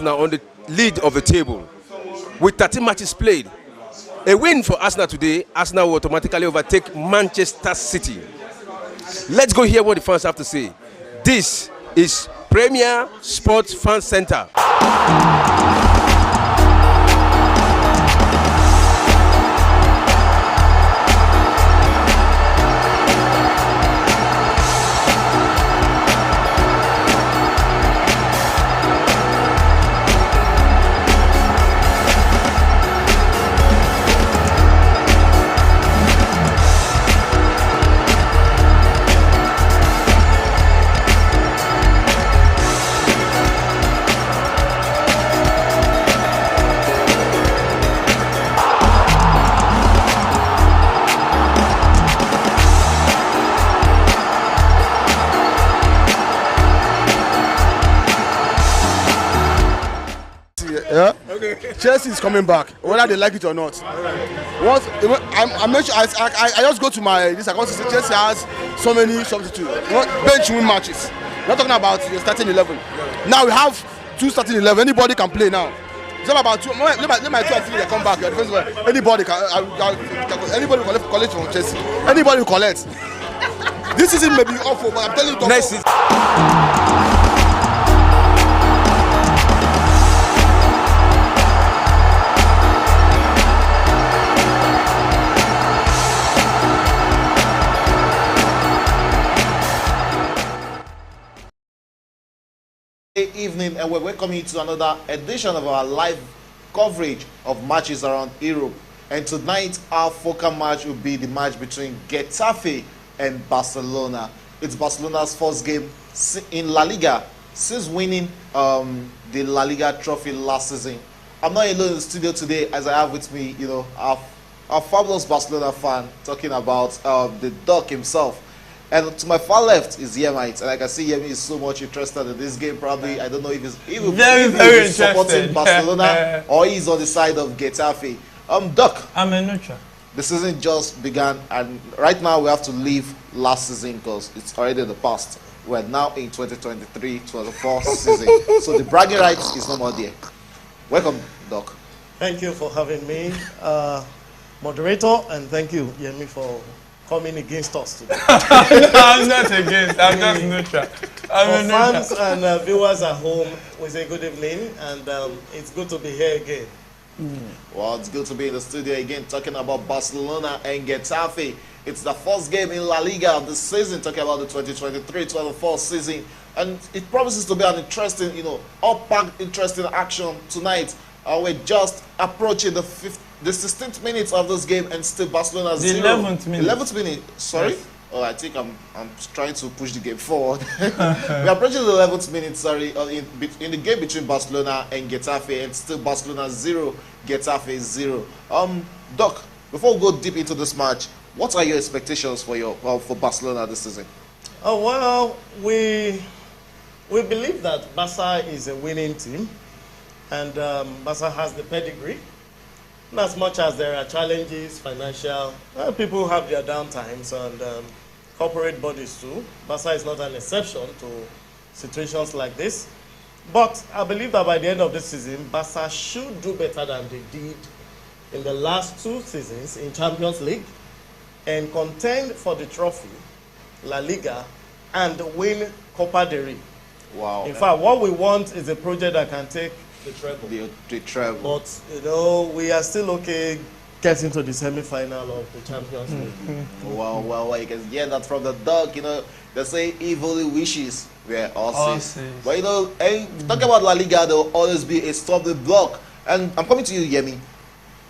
Arsenal on the lead of the table with 13 matches played. A win for Arsenal today, Arsenal will automatically overtake Manchester City. Let's go hear what the fans have to say. This is Premier Sports Fan Center. Yeah. Okay. Chelsea is coming back, whether they like it or not. Once I just go to my this account to see Chelsea has so many substitutes. Bench win matches. We're not talking about your starting 11. Now we have 2 starting 11. Anybody can play now. It's all about 2. Let my 2 and 3 they come back. Anybody can. Anybody will collect from Chelsea. Anybody will collect. This season may be awful, but I'm telling you. Next is evening, and we're welcoming you to another edition of our live coverage of matches around Europe. And tonight our focal match will be the match between Getafe and Barcelona. It's Barcelona's first game in La Liga since winning the La Liga trophy last season. I'm not alone in the studio today, as I have with me, our fabulous Barcelona fan talking about the Doc himself. And to my far left is Yemite, and like I see, Yemi is so much interested in this game. Probably, I don't know if he's supporting Barcelona or he's on the side of Getafe. Doc, I'm a neutral. The season just began, and right now we have to leave last season because it's already the past. We're now in 2023-24 season, so the bragging rights is no more there. Welcome, Doc. Thank you for having me, moderator, and thank you, Yemi, for coming against us today. I'm not against. I'm just neutral. For fans and viewers at home, we say good evening, and it's good to be here again. Well, it's good to be in the studio again, talking about Barcelona and Getafe. It's the first game in La Liga of the season, talking about the 2023-24 season, and it promises to be an interesting, all-packed, interesting action tonight. We're just approaching the 16th minute of this game, and still Barcelona 0. 11th minute. 11th minute. Sorry. Yes. Oh, I think I'm trying to push the game forward. We're approaching the 11th minute. Sorry, in the game between Barcelona and Getafe, and still Barcelona 0, Getafe 0. Doc, before we go deep into this match, what are your expectations for Barcelona this season? Oh well, we believe that Barca is a winning team, and Barca has the pedigree. As much as there are challenges, financial, people have their downtimes, and corporate bodies too. Barca is not an exception to situations like this. But I believe that by the end of this season, Barca should do better than they did in the last 2 seasons in Champions League and contend for the trophy, La Liga, and win Copa del Rey. Wow. In fact, what we want is a project that can take the treble. The treble. But, we are still okay getting to the semi-final of the Champions League. Well, you can hear that from the Doc. They say evil wishes were all sins. But, talking about La Liga, there will always be a stumbling block. And I'm coming to you, Yemi.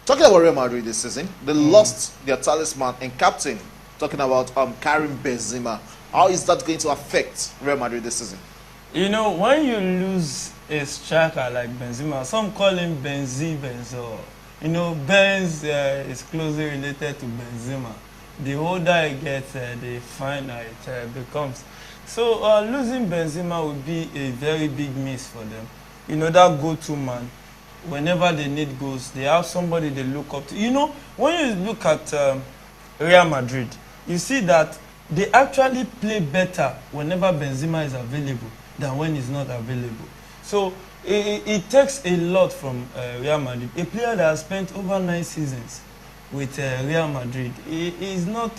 Talking about Real Madrid this season, they lost their talisman and captain. Talking about Karim Benzema. How is that going to affect Real Madrid this season? When you lose a striker like Benzema, some call him Benzo. Benz is closely related to Benzema. The older he gets, the finer it becomes. So losing Benzema would be a very big miss for them. That go-to man. Whenever they need goals, they have somebody they look up to. When you look at Real Madrid, you see that they actually play better whenever Benzema is available than when he's not available. So it takes a lot from Real Madrid. A player that has spent over 9 seasons with Real Madrid, he is not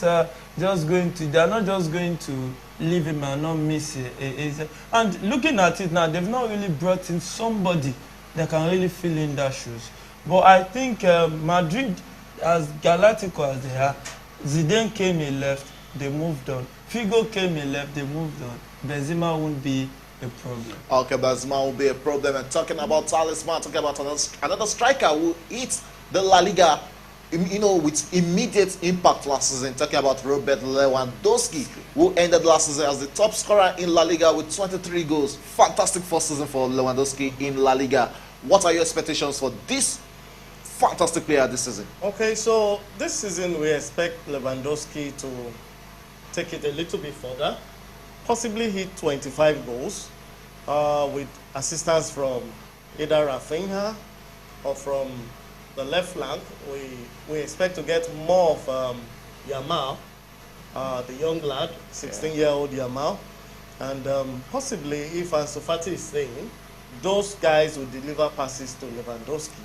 just going to. They are not just going to leave him and not miss it. And looking at it now, they've not really brought in somebody that can really fill in that shoes. But I think Madrid, as Galactico as they are, Zidane came, he left, they moved on. Figo came, he left, they moved on. Benzema won't be a problem. Okay, Benzema will be a problem. And talking about talisman, talking about another striker who hits the La Liga, you know, with immediate impact last season. Talking about Robert Lewandowski, who ended last season as the top scorer in La Liga with 23 goals. Fantastic first season for Lewandowski in La Liga. What are your expectations for this fantastic player this season? Okay, so this season we expect Lewandowski to take it a little bit further, possibly hit 25 goals with assistance from either Rafinha or from the left flank. We expect to get more of Yamal, the young lad, 16-year-old Yamal, and possibly if Ansu Fati is staying, those guys will deliver passes to Lewandowski.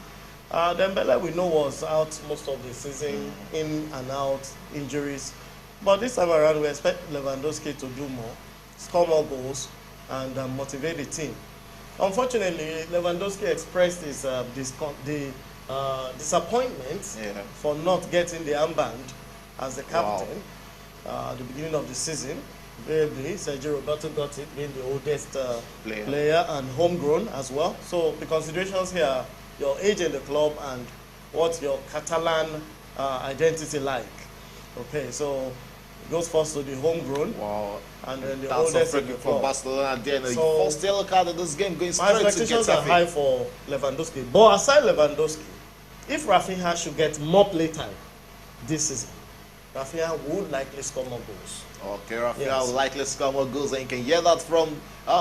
Dembele, we know, was out most of the season, in and out, injuries. But this time around, we expect Lewandowski to do more, score more goals, and motivate the team. Unfortunately, Lewandowski expressed his disappointment for not getting the armband as the captain at the beginning of the season. Variably, Sergio Roberto got it, being the oldest player and homegrown as well. So the considerations here are your age in the club and what your Catalan identity like. Okay, so it goes first to the homegrown. Wow. And then the That's oldest in the for club. Barcelona. Then So, first yellow card in this game going My straight to expectations are Getafe. high for Lewandowski. But aside Lewandowski, if Rafinha should get more play time this season, Rafinha would likely score more goals. Okay, Rafinha Yes. will likely score more goals, and you can hear that from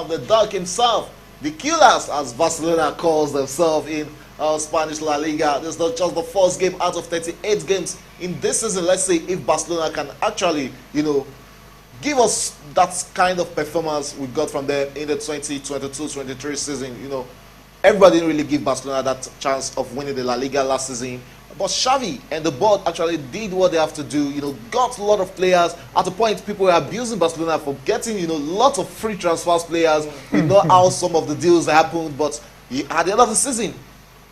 the dog himself. The killers, as Barcelona calls themselves in Spanish La Liga. This is not just the first game out of 38 games in this season. Let's see if Barcelona can actually, you know, give us that kind of performance we got from them in the 2022-23 season. You know, everybody didn't really give Barcelona that chance of winning the La Liga last season. But Xavi and the board actually did what they have to do, you know, got a lot of players. At a point, people were abusing Barcelona for getting, you know, lots of free transfers players. We know how some of the deals happened, but at the end of the season,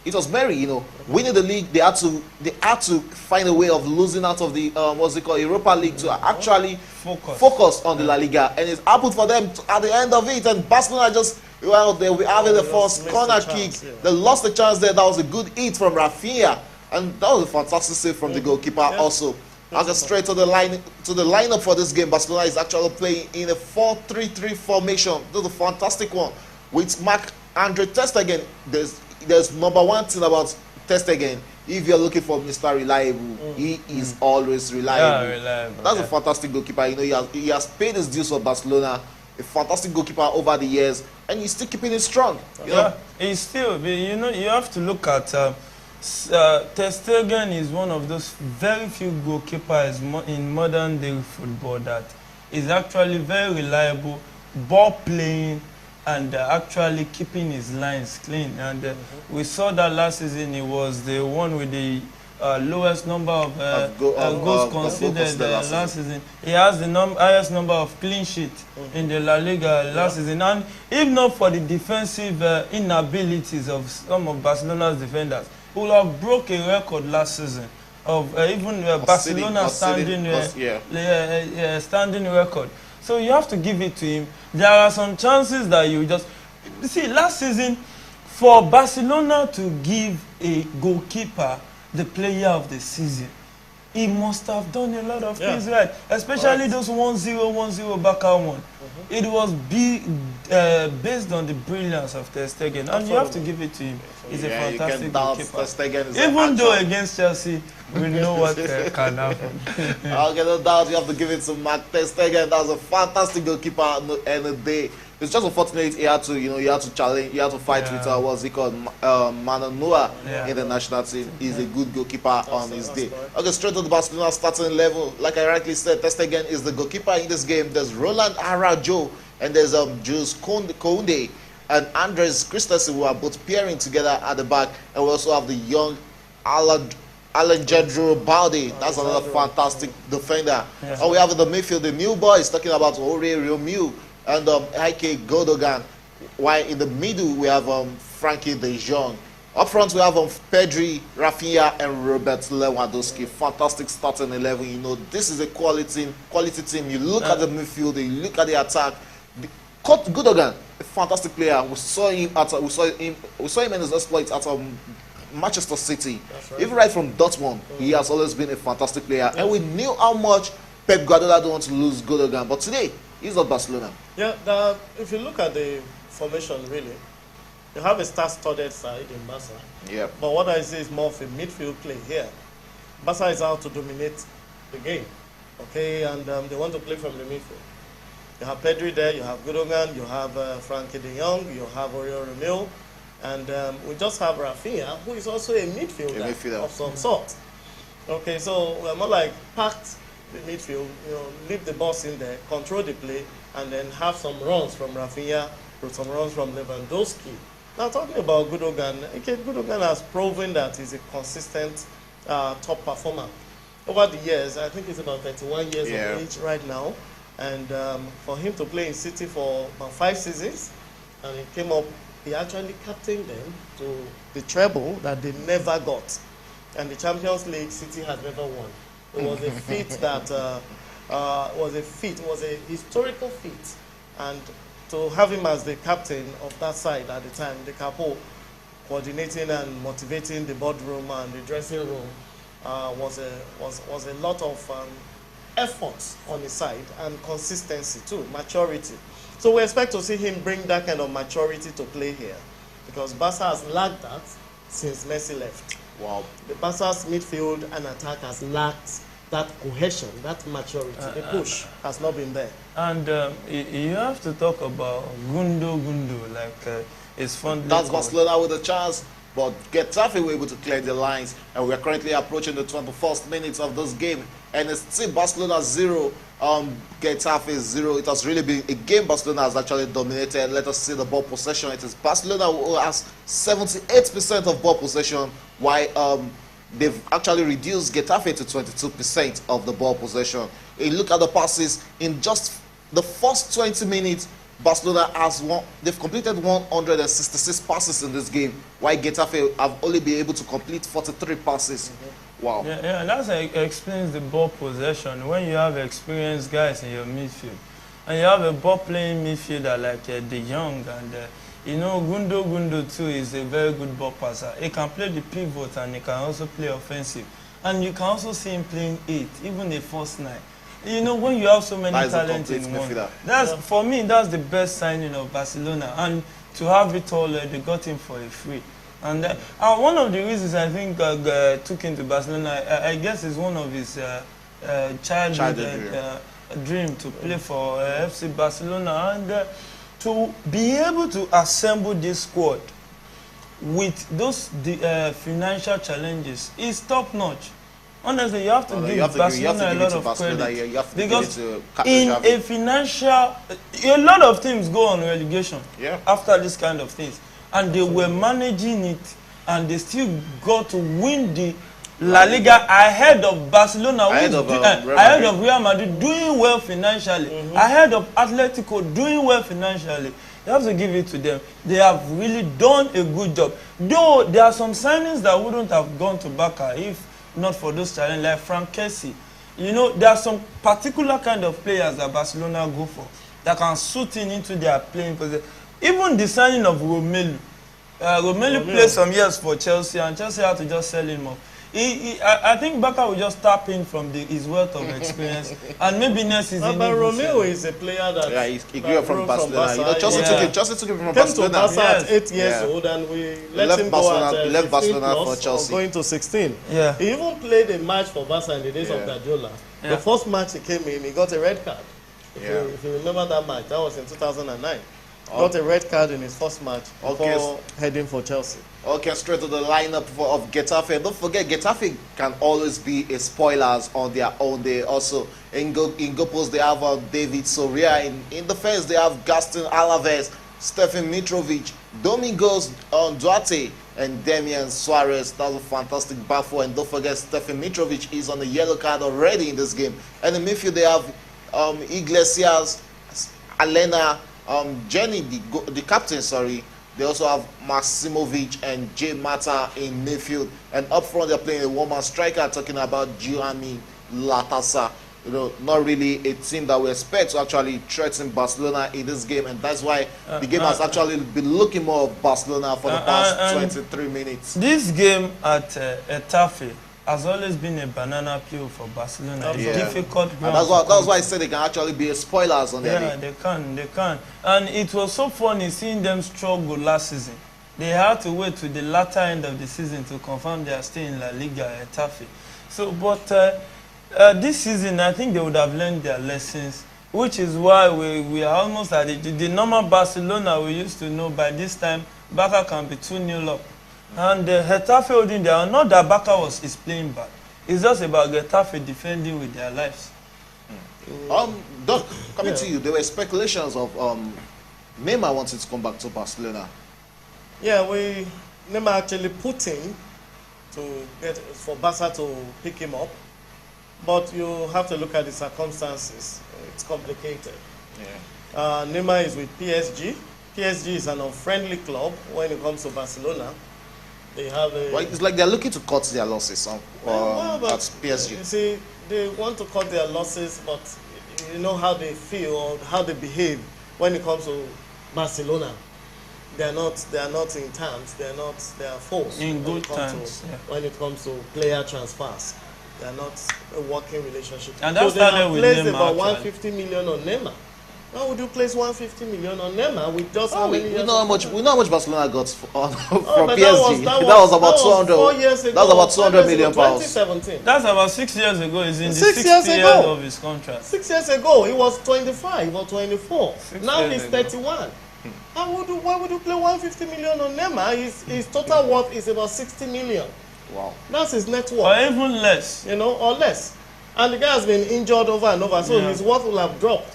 it was merry, you know. Winning the league, they had to find a way of losing out of the, what's it called, Europa League to actually focus on the La Liga. And it happened for them at the end of it, and Barcelona just, well, they were having the first corner kick. They lost the chance there. That was a good hit from Rafinha. And that was a fantastic save from the goalkeeper also. I'll get straight to the lineup for this game. Barcelona is actually playing in a 4-3-3 formation. This is a fantastic one. With Marc-Andre Ter Stegen, there's number one thing about Ter Stegen. If you're looking for Mr. Reliable, he is always reliable. Yeah, reliable. That's a fantastic goalkeeper. You know, he has paid his dues for Barcelona. A fantastic goalkeeper over the years, and he's still keeping it strong. You know? He's still. You know, you have to look at. Ter Stegen is one of those very few goalkeepers in modern day football that is actually very reliable, ball playing, and actually keeping his lines clean. And we saw that last season. He was the one with the lowest number of goals conceded last season. He has the highest number of clean sheets in the La Liga last season. And if not for the defensive inabilities of some of Barcelona's defenders, who will have broke a record last season of even Barcelona standing record. So you have to give it to him. There are some chances that you just see last season for Barcelona to give a goalkeeper the player of the season. He must have done a lot of things right, especially those 1-0 back out one. It was based on the brilliance of Ter Stegen, and you have to give it to him. He's a fantastic goalkeeper. Even though against Chelsea, we know what can happen. Okay, no doubt you have to give it to Ter Stegen. That was a fantastic goalkeeper at the end of the day. It's just unfortunate he had to, you know, he had to challenge, he had to fight with what's he called, Manu Noah in the national team. He's a good goalkeeper on his day. Okay, straight to the Barcelona starting level. Like I rightly said, Ter Stegen is the goalkeeper in this game. There's Roland Araujo and there's Jules Koundé. and Andres Christensen, who are both pairing together at the back. And we also have the young Alejandro Balde. That's another fantastic defender. Yes. And we have in the midfield the new boys talking about Ore Romeu and Ike Godogan. While in the middle we have Frankie de Jong. Up front we have Pedri, Rafinha and Robert Lewandowski. Fantastic starting 11. You know, this is a quality team. You look at the midfield, you look at the attack. Godogan, a fantastic player. We saw him in his exploits at Manchester City. Right. Even right from Dortmund, he has always been a fantastic player. And we knew how much Pep Guardiola don't want to lose Godogan, but today he's at Barcelona. Yeah, if you look at the formation, really, you have a star-studded side in Barca. Yeah. But what I see is more of a midfield play here. Barca is out to dominate the game, okay, and they want to play from the midfield. You have Pedri there, you have Gundogan, you have Frankie de Jong, you have Oriol Romeu, and we just have Rafinha, who is also a midfielder of some sort. Okay, so we're more like packed the midfield, you know, leave the boss in there, control the play, and then have some runs from Rafinha, some runs from Lewandowski. Now talking about Gundogan, okay, Gundogan has proven that he's a consistent top performer. Over the years, I think he's about 31 years of age right now. And for him to play in City for about 5 seasons, and he came up, he actually captained them to the treble that they never got. And the Champions League, City has never won. It was a feat that it was a historical feat. And to have him as the captain of that side at the time, the capo, coordinating and motivating the boardroom and the dressing room, was a lot of effort on his side and consistency too, maturity. So we expect to see him bring that kind of maturity to play here, because Barca has lacked that since Messi left. Wow. The Barca's midfield and attack has lacked that cohesion, that maturity. The push has not been there. And you have to talk about Gundo, like it's fun. That's Barcelona with a chance, but Getafe were able to clear the lines, and we are currently approaching the 21st minutes of this game, and it's still Barcelona 0, Getafe 0. It has really been a game Barcelona has actually dominated. Let us see the ball possession. It is Barcelona who has 78% of ball possession, while they've actually reduced Getafe to 22% of the ball possession. You look at the passes in just the first 20 minutes. Barcelona they've completed 166 passes in this game, while Getafe have only been able to complete 43 passes. Wow. Yeah, that explains the ball possession. When you have experienced guys in your midfield, and you have a ball-playing midfielder like De Jong, and you know, Gundo too is a very good ball passer. He can play the pivot and he can also play offensive. And you can also see him playing 8, even a false 9. You know, when you have so many talents in one, for me, that's the best signing of Barcelona. And to have it all, they got him for a free. And one of the reasons I think took him to Barcelona, I guess, is one of his childhood dream to play for FC Barcelona. And to be able to assemble this squad with those financial challenges is top-notch. Honestly, you have to give Barcelona a lot of credit. Because in a financial, a lot of teams go on relegation after this kind of things. And they were managing it, and they still got to win the La Liga ahead of Barcelona, ahead of Real Madrid, doing well financially, ahead of Atletico, doing well financially. You have to give it to them. They have really done a good job. Though there are some signings that wouldn't have gone to Barca if not for those challenges, like Frank Kessie. You know, there are some particular kind of players that Barcelona go for that can suit into their playing position. Even the signing of Romelu. Romelu played some years for Chelsea, and Chelsea had to just sell him off. I think Barca will just tap in from his wealth of experience, and maybe next season. But Romelu is a player that he grew up from Barcelona. You know, Chelsea took him from Barcelona. Came to Barca at 8 years old, and we let him go at Barcelona for Chelsea, going to 16. Yeah. He even played a match for Barca in the days of Guardiola. The first match he came in, he got a red card. If you remember that match, that was in 2009. Got a red card in his first match before heading for Chelsea. Okay, straight to the lineup of Getafe. Don't forget, Getafe can always be a spoilers on their own day. Also, in goal post, they have David Soria. In defense, they have Gaston Alaves. Stefan Mitrovic, Domingos Duarte, and Damian Suarez. That was a fantastic battle. And don't forget, Stefan Mitrovic is on the yellow card already in this game. And in midfield, they have Iglesias, Alena, Jenny, the captain, sorry. They also have Maximovic and J Mata in midfield. And up front, they're playing a woman striker, talking about Gianni Latasa. You know, not really a team that we expect to actually threaten Barcelona in this game. And that's why the game has actually been looking more of Barcelona for the past 23 minutes. This game at Getafe has always been a banana peel for Barcelona. It's difficult ground. And that's why I said they can actually be spoilers on their Yeah, they can. And it was so funny seeing them struggle last season. They had to wait to the latter end of the season to confirm they are still in La Liga at Getafe. So, but this season, I think they would have learned their lessons, which is why we are almost at the normal Barcelona we used to know. By this time, Barca can be 2-0 up. And Getafe holding there, not that Barca is playing bad. It's just about Getafe defending with their lives. Doc, coming to you, there were speculations of Neymar wanting to come back to Barcelona. Yeah, Neymar actually put in for Barca to pick him up. But you have to look at the circumstances. It's complicated. Yeah. Neymar is with PSG. PSG is an unfriendly club when it comes to Barcelona. They have a... Well, it's like they're looking to cut their losses at PSG. You see, they want to cut their losses, but you know how they feel or how they behave when it comes to Barcelona. They are not in terms. They are forced in good times. When it comes to player transfers. They are not a working relationship. And that's so they have placed Neymar, about 150 million on Neymar. Why would you place 150 million on Neymar with just how many years? We know how much Barcelona got from PSG. That was about 200. 4 years ago. That was about 200 million pounds. 2017. That's about 6 years ago. He's in the 6 years year ago of his contract. 6 years ago, he was 25 or 24. Now he's 31. Why would you play 150 million on Neymar? His total worth is about 60 million. Wow. That's his net worth. Or even less. You know, or less. And the guy has been injured over and over, so his worth will have dropped.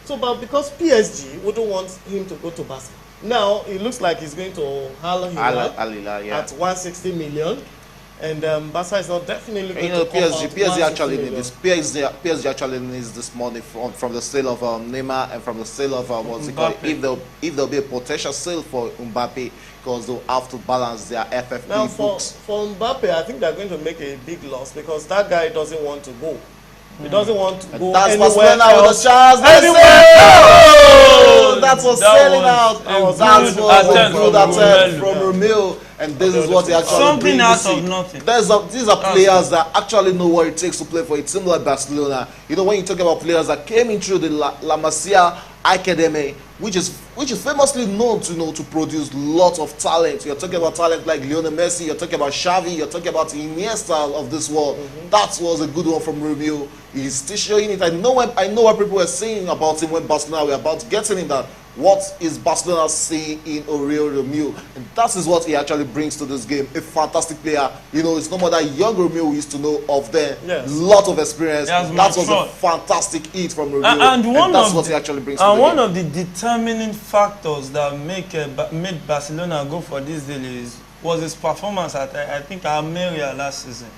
So, but because PSG wouldn't want him to go to Barca, now it looks like he's going to Al Hilal at 160 million. And Barca is not definitely going to come PSG actually needs this money from the sale of Neymar and from the sale of what's it called? If there'll be a potential sale for Mbappe, because they'll have to balance their FFP now books. For Mbappe, I think they're going to make a big loss because that guy doesn't want to go. He doesn't want to go anywhere else. That was selling out. That was a good attempt from Romeo. And this is what he actually something out of nothing. These are players that actually know what it takes to play for a team like Barcelona. You know, when you talk about players that came in through the La Masia Academy, which is famously known to produce lots of talent. You're talking about talent like Lionel Messi, you're talking about Xavi, you're talking about Iniesta of this world. That was a good one from Romeo. He's still showing it. I know what people were saying about him when Barcelona were about getting him, that what is Barcelona seeing in Oriol Romeo? And that is what he actually brings to this game. A fantastic player. You know, it's no more that young Romeo we used to know of there. Yes. Lot of experience. Yes, that was a fantastic hit from Romeo. And that's what he actually brings to the game. And one of the determining factors that made Barcelona go for this deal was his performance at, I think, Almeria last season.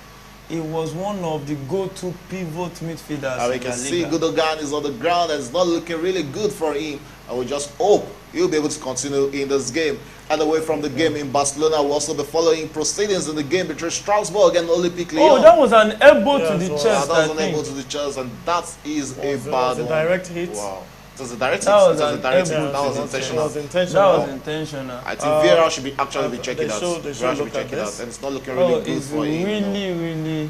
He was one of the go-to pivot midfielders. And we can see Gundogan is on the ground and it's not looking really good for him. And we just hope he'll be able to continue in this game. And away from the game in Barcelona, we'll also be following proceedings in the game between Strasbourg and Olympique Lyon. Oh, that was an elbow to the chest. That was an elbow to the chest, and that is a bad one. A direct hit. Wow. It was a direct hit. That was intentional. That was intentional. I think Vieira should actually be checking out. Vieira should be checking out, and it's not looking really good for him. Really.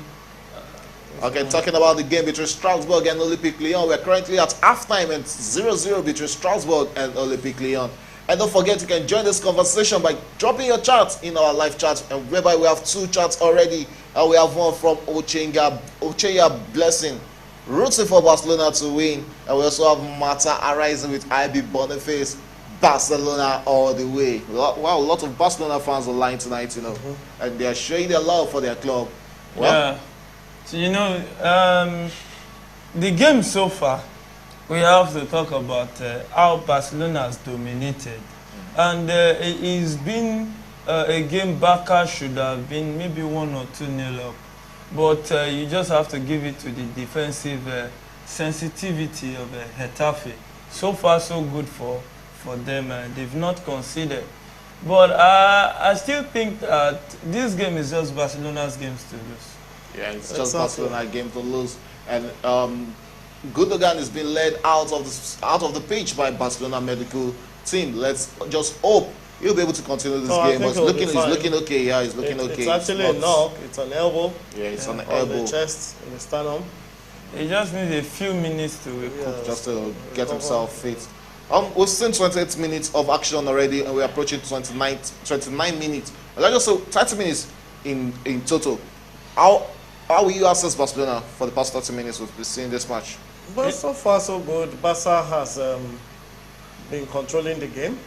Okay, talking about the game between Strasbourg and Olympique Lyon, we're currently at halftime and 0-0 between Strasbourg and Olympique Lyon. And don't forget, you can join this conversation by dropping your chat in our live chat, and whereby we have 2 chats already. And we have one from Ochenya Blessing, rooting for Barcelona to win. And we also have Mata Arising with IB Boniface, Barcelona all the way. Wow, a lot of Barcelona fans online tonight, you know, and they are showing their love for their club. Well, yeah. So, you know, the game so far, we have to talk about how Barcelona has dominated And it's been a game Barca should have been maybe 1 or 2-0 up. But you just have to give it to the defensive sensitivity of Getafe. So far, so good for them. They've not conceded. But I still think that this game is just Barcelona's games to lose. Yeah, it's just Barcelona's game to lose. And Gundogan is being led out of the pitch by Barcelona medical team. Let's just hope he'll be able to continue this game. But he's looking okay. Yeah, he's looking okay. It's actually a knock. It's an elbow. Yeah, it's an on elbow. the chest, in the sternum. He just needs a few minutes to recover. Just to get himself fit. We've seen 28 minutes of action already, and we're approaching 29 minutes. Let's just say 30 minutes in total. How will you assess Barcelona for the past 30 minutes we've been seeing this match? Well, so far so good. Barca has been controlling the game.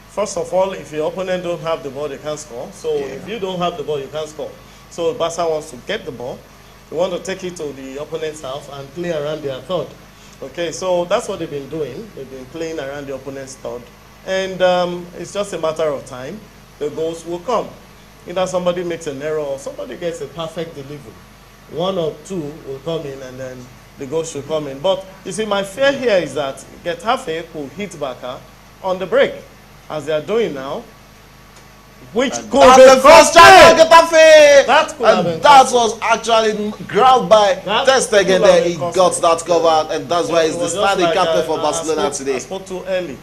First of all, if your opponent don't have the ball, they can't score. So if you don't have the ball, you can't score. So Barca wants to get the ball. They want to take it to the opponent's half and play around their third. Okay, so that's what they've been doing. They've been playing around the opponent's third. And it's just a matter of time. The goals will come. Either somebody makes an error or somebody gets a perfect delivery. 1 or 2 will come in and then the goals should come in. But you see, my fear here is that Getafe will hit Barca on the break, as they are doing now. Which could the first chance of Getafe! That was actually grabbed by Ter Stegen there. He got that covered, and that's why he's the starting captain for Barcelona today. I spoke too early.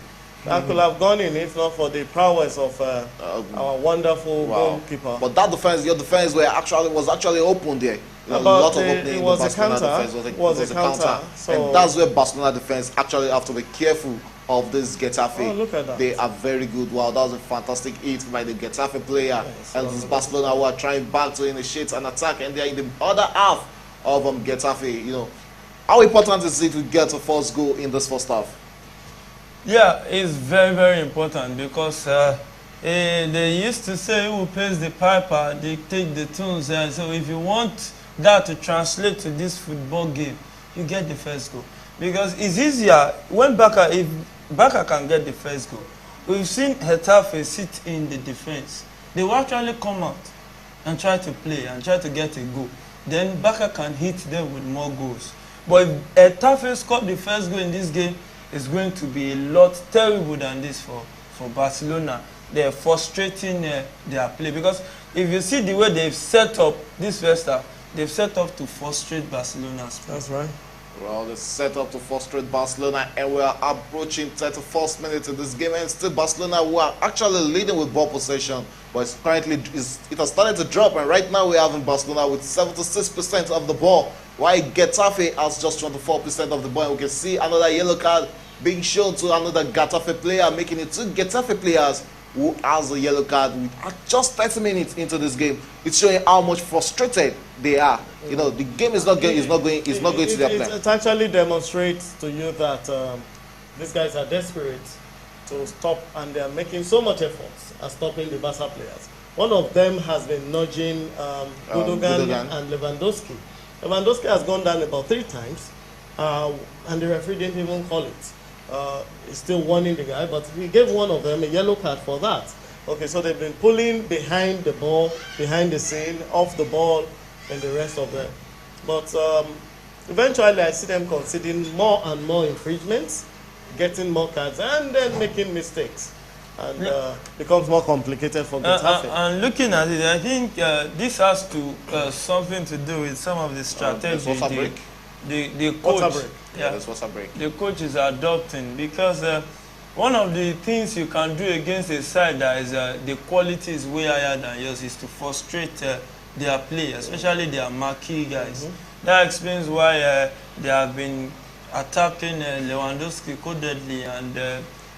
That could have gone in if not for the prowess of our wonderful goalkeeper. But that defense, your defense was actually open there. A lot of opening in the Barcelona defense. It was a counter. So and that's where Barcelona defense actually have to be careful of this Getafe. Oh, look at that. They are very good. Wow, that was a fantastic hit by the Getafe player. And this Barcelona who are trying back to initiate an attack, and they are in the other half of Getafe. You know, how important is it to get a first goal in this first half? Yeah, it's very, very important because they used to say who pays the piper, they take the tunes. And so if you want that to translate to this football game, you get the first goal. Because it's easier when if Barca can get the first goal. We've seen Getafe sit in the defense. They will actually come out and try to play and try to get a goal. Then Barca can hit them with more goals. But if Getafe scored the first goal in this game, it's going to be a lot terrible than this for Barcelona. They're frustrating their play. Because if you see the way they've set up this first half, they've set up to frustrate Barcelona's play. That's right. Well, they set up to frustrate Barcelona, and we are approaching 31st minute in this game, and still Barcelona who are actually leading with ball possession, but it has started to drop, and right now we have in Barcelona with 76% of the ball, while Getafe has just 24% of the ball. And we can see another yellow card being shown to another Getafe player, making it 2 Getafe players who has a yellow card with just 30 minutes into this game. It's showing how much frustrated they are. You know, the game is not going to their plan. It actually demonstrates to you that these guys are desperate to stop, and they are making so much efforts at stopping the Barca players. One of them has been nudging Gundogan and Lewandowski. Lewandowski has gone down about 3 times, and the referee didn't even call it. He's still warning the guy, but he gave one of them a yellow card for that. Okay, so they've been pulling behind the ball, behind the scene, off the ball, and the rest of them. But eventually I see them conceding more and more infringements, getting more cards, and then making mistakes. And becomes more complicated for Getafe. And looking at it, I think this has to something to do with some of the strategy the coach, the coach is adopting, because one of the things you can do against a side that is the quality is way higher than yours is to frustrate their play, especially their marquee guys. That explains why they have been attacking Lewandowski codedly and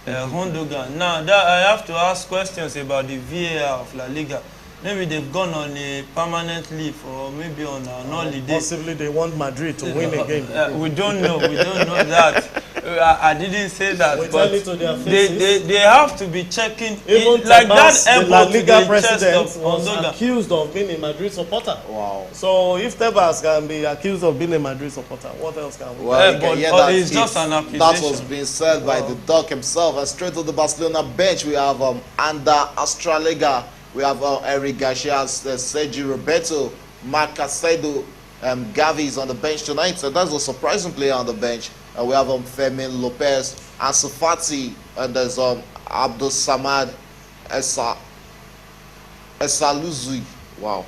Gundogan. Now, I have to ask questions about the VAR of La Liga. Maybe they've gone on a permanent leave, or maybe on an holiday. Possibly they want Madrid to win again. We don't know. We don't know that. I didn't say that, We but tell it to their faces. they have to be checking Even it, like that Tebas, the elbow La to Liga the chest president, of was Ondoga. accused of being a Madrid supporter. Wow. So if Tebas can be accused of being a Madrid supporter, what else can we? Well, Yeah, you can but hear that it's just an accusation. That was being said by the Doc himself. And straight to the Barcelona bench, we have under Astraliga, we have Eric Garcia, Sergio Roberto, Marc Casedo, Gavi is on the bench tonight. So that's a surprising player on the bench. We have Fermin Lopez, Ansu Fati, and there's Abdul Samad Esaluzui. Wow.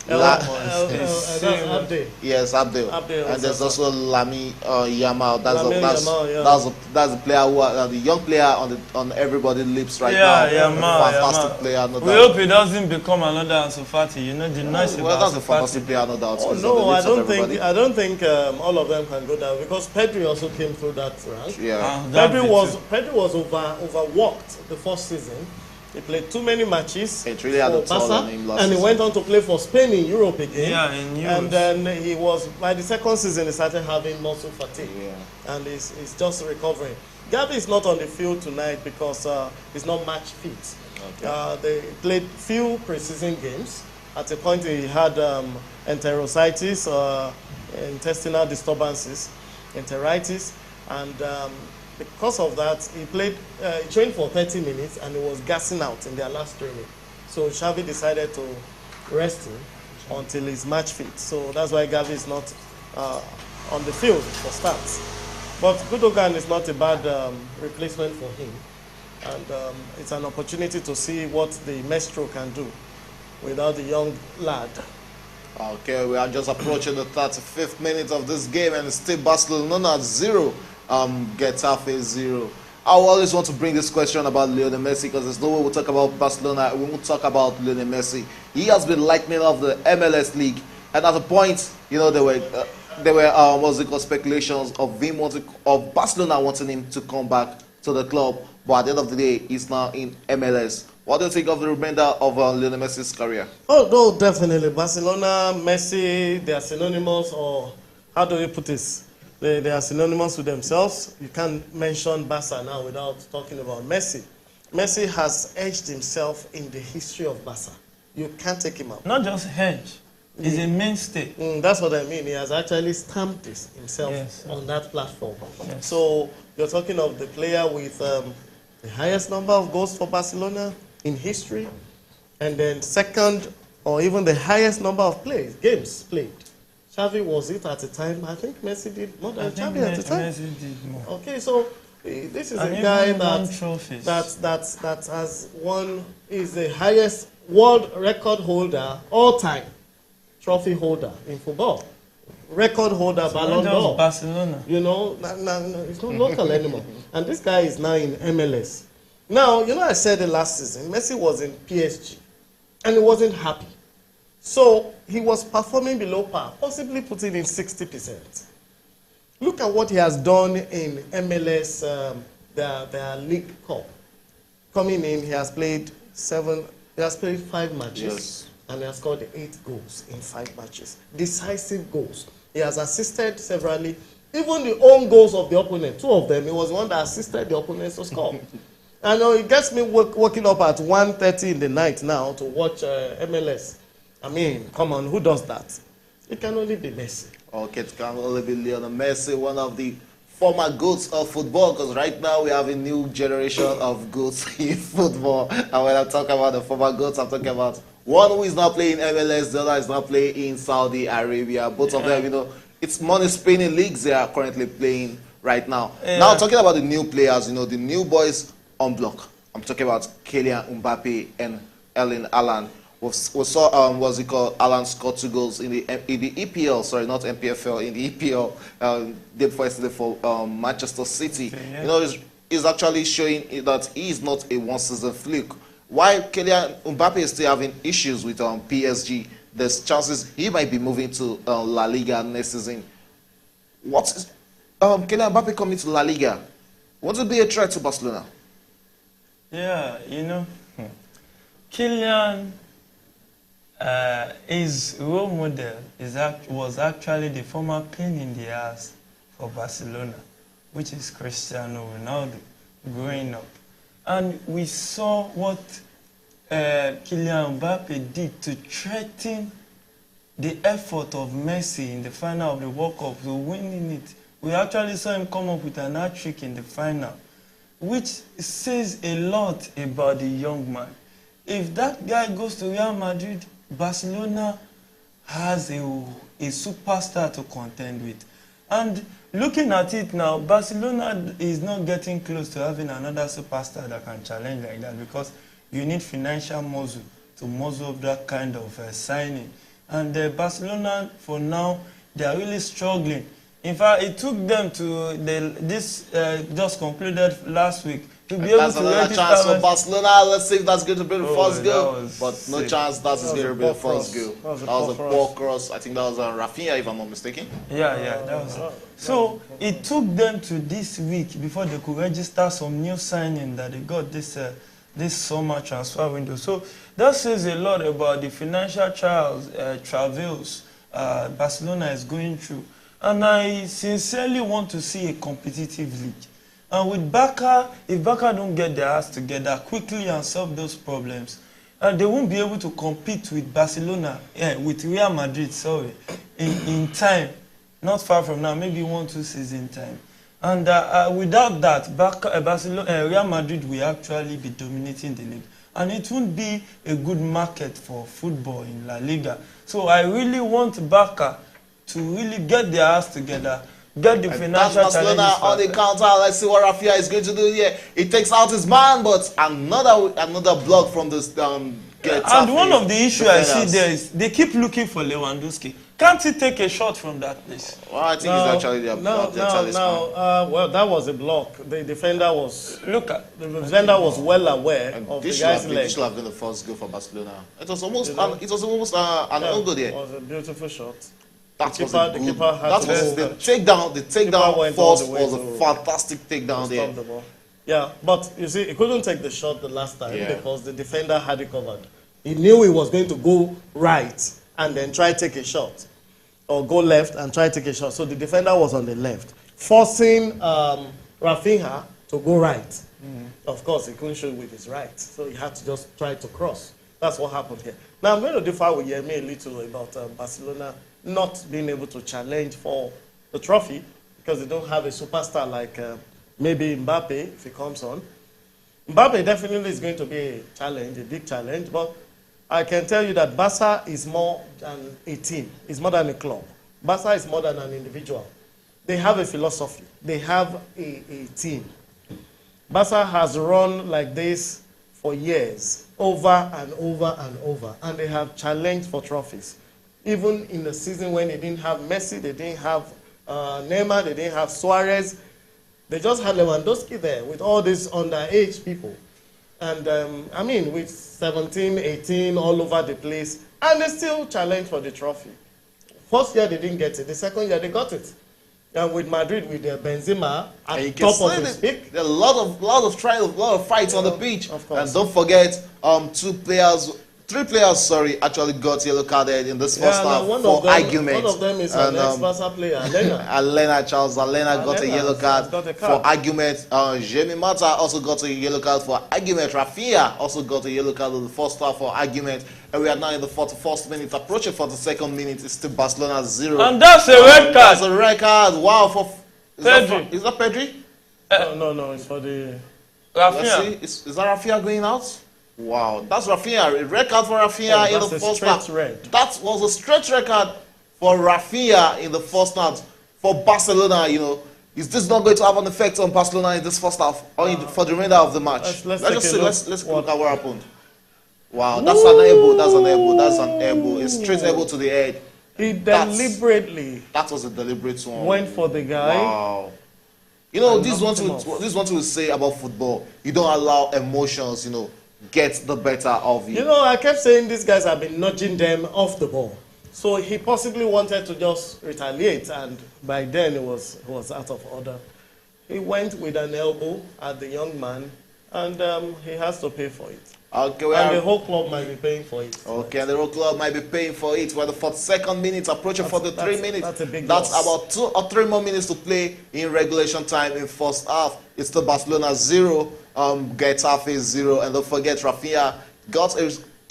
That's Abde. Yes, Abdel. And there's also Lami Yamal. That's the player who the young player on everybody's lips right now. Yamal, Fantastic player, no we doubt. hope he doesn't become another Ansu Fati. You know the noise Well, about that's a Ansu fantastic Fati. player, no doubt. Oh, It's no, on I the lips of don't think everybody. I don't think all of them can go down because Pedri also came through that rank. Yeah. That Pedri was overworked the first season. He played too many matches It really had a for toll Barca, on him last and he season. went on to play for Spain in Europe again. Yeah, in Euros. And then he was, by the second season, he started having muscle fatigue. Yeah. And he's just recovering. Gavi is not on the field tonight because he's not match fit. Okay. They played few preseason games. At a point, he had enterositis, intestinal disturbances, enteritis, and because of that, he trained for 30 minutes and he was gassing out in their last training. So Xavi decided to rest him until he's match fit. So that's why Gavi is not on the field for starts. But Gundogan is not a bad replacement for him. And it's an opportunity to see what the Maestro can do without the young lad. Okay, we are just approaching the 35th minute of this game, and it's still Barcelona 0, Getafe 0. I always want to bring this question about Lionel Messi because there's no way we'll talk about Barcelona, we won't talk about Lionel Messi. He has been lightning of the MLS League, and at a point, you know, there were speculations of Barcelona wanting him to come back to the club, but at the end of the day, he's now in MLS. What do you think of the remainder of Lionel Messi's career? Oh, no, definitely. Barcelona, Messi, they are synonymous, or how do you put this? They are synonymous with themselves. You can't mention Barca now without talking about Messi. Messi has edged himself in the history of Barca. You can't take him out. Not just hedge, he's a mainstay. That's what I mean. He has actually stamped this himself on that platform. Yes. So you're talking of the player with the highest number of goals for Barcelona in history, and then second or even the highest number of games played. Xavi was it at the time? I think Messi did more than Xavi at the time. Messi did more. Okay, so this is And a guy that has won, is the highest world record holder, all-time trophy holder in football. Record holder, Ballon d'Or. Barcelona. You know, it's not local anymore. And this guy is now in MLS. Now, you know, I said it last season, Messi was in PSG, and he wasn't happy. So he was performing below par, possibly putting in 60%. Look at what he has done in MLS, their League Cup. Coming in, he has played 5 matches, Yes. and he has scored 8 goals in 5 matches. Decisive goals. He has assisted severally. Even the own goals of the opponent, 2 of them, he was the one that assisted the opponents to score. I know it gets me waking up at 1:30 in the night now to watch MLS. I mean, come on, who does that? It can only be Messi. Okay, it can only be Lionel Messi, one of the former goats of football, because right now we have a new generation of goats in football. And when I talk about the former goats, I'm talking about one who is now playing MLS, the other is now playing in Saudi Arabia. Both of them, you know, it's money-spinning leagues they are currently playing right now. Now, talking about the new players, you know, the new boys on block. I'm talking about Kylian Mbappe and Erling Haaland. We saw Haaland scored 2 goals in the EPL, sorry, not MPFL, in the EPL, day before yesterday for Manchester City. You know, he's actually showing that he is not a one-season fluke. While Kylian Mbappe is still having issues with PSG, there's chances he might be moving to La Liga next season. What is Kylian Mbappe coming to La Liga? Won't it be a threat to Barcelona? Yeah, you know, Kylian, his role model was actually the former pain in the ass for Barcelona. which is Cristiano Ronaldo, growing up. And we saw what Kylian Mbappe did to threaten the effort of Messi in the final of the World Cup, so winning it. We actually saw him come up with an hat-trick in the final, which says a lot about the young man. If that guy goes to Real Madrid, Barcelona has a superstar to contend with. And looking at it now, Barcelona is not getting close to having another superstar that can challenge like that, because you need financial muscle to muzzle up that kind of signing. And Barcelona, for now, they are really struggling. In fact, it took them to this just concluded last week to be able to register. Chance for Barcelona. Let's see if that's going to be the first goal. But no chance that is going to be the first goal. That was a poor cross. I think that was Rafinha, if I'm not mistaken. Yeah, that was it. So it took them to this week before they could register some new signing that they got this summer transfer window. So that says a lot about the financial travails Barcelona is going through. And I sincerely want to see a competitive league. And with Barca, if Barca don't get their ass together quickly and solve those problems, they won't be able to compete with Barcelona, with Real Madrid, sorry, in time. Not far from now, maybe 1-2 season time. And without that, Real Madrid will actually be dominating the league. And it won't be a good market for football in La Liga. So I really want Barca to really get their ass together, get the financial Barcelona on the counter. Let's see what Rafinha is going to do here. He takes out his man, but another block from this Getafe. And one of the issues I see there is they keep looking for Lewandowski. Can't he take a shot from that place? Well, I think it's actually their talisman. Well, that was a block. The defender was well aware of the guy's leg. This should have been the first goal for Barcelona. It was almost an own goal there. It was a beautiful shot. The takedown force was a fantastic takedown there. The ball. Yeah, but you see, he couldn't take the shot the last time because the defender had it covered. He knew he was going to go right and then try to take a shot, or go left and try to take a shot. So the defender was on the left, forcing Rafinha to go right. Of course, he couldn't shoot with his right, so he had to just try to cross. That's what happened here. Now, I'm going to differ with Yemi a little about Barcelona not being able to challenge for the trophy because they don't have a superstar like maybe Mbappe, if he comes on. Mbappe definitely is going to be a challenge, a big challenge, but I can tell you that Barca is more than a team. It's more than a club. Barca is more than an individual. They have a philosophy. They have a team. Barca has run like this for years, over and over and over, and they have challenged for trophies. Even in the season when they didn't have Messi, they didn't have Neymar, they didn't have Suarez, they just had Lewandowski there with all these underage people. And I mean, with 17, 18, all over the place, and they still challenge for the trophy. First year they didn't get it, the second year they got it. And with Madrid, with Benzema at top of his peak. There are a lot of fights on the pitch. Of course. And don't forget, three players, actually got yellow carded in this first half for argument. One of them is an ex-Barca player, Alena. Charles Alena got a yellow card for argument. Jamie Mata also got a yellow card for argument. Rafinha also got a yellow card in the first half for argument. And we are now in the 41st minute, approaching 42nd minute. It's still Barcelona 0. And that's a red card. That's a red card. Wow. Pedri. Is that Pedri? No, it's for the... Rafinha. Is that Rafinha going out? Wow, that's Rafinha. A red card for Rafinha in the first half. That was a straight record for Rafinha in the first half. For Barcelona, is this not going to have an effect on Barcelona in this first half or for the remainder of the match? Let's look at what happened. Wow, that's an elbow. That's an elbow. It's straight elbow to the head. He deliberately. That was a deliberate one. Went for the guy. Wow. This is what we say about football. You don't allow emotions, get the better of you. I kept saying these guys have been nudging them off the ball. So he possibly wanted to just retaliate, and by then it was out of order. He went with an elbow at the young man, and he has to pay for it. Okay, and the whole club might be paying for it. Okay, and the whole club might be paying for it. We're the 42nd minute, approaching 43 minutes. That's a big That's loss. about 2 or 3 more minutes to play in regulation time in first half. It's the Barcelona 0, Getafe 0, and don't forget Rafinha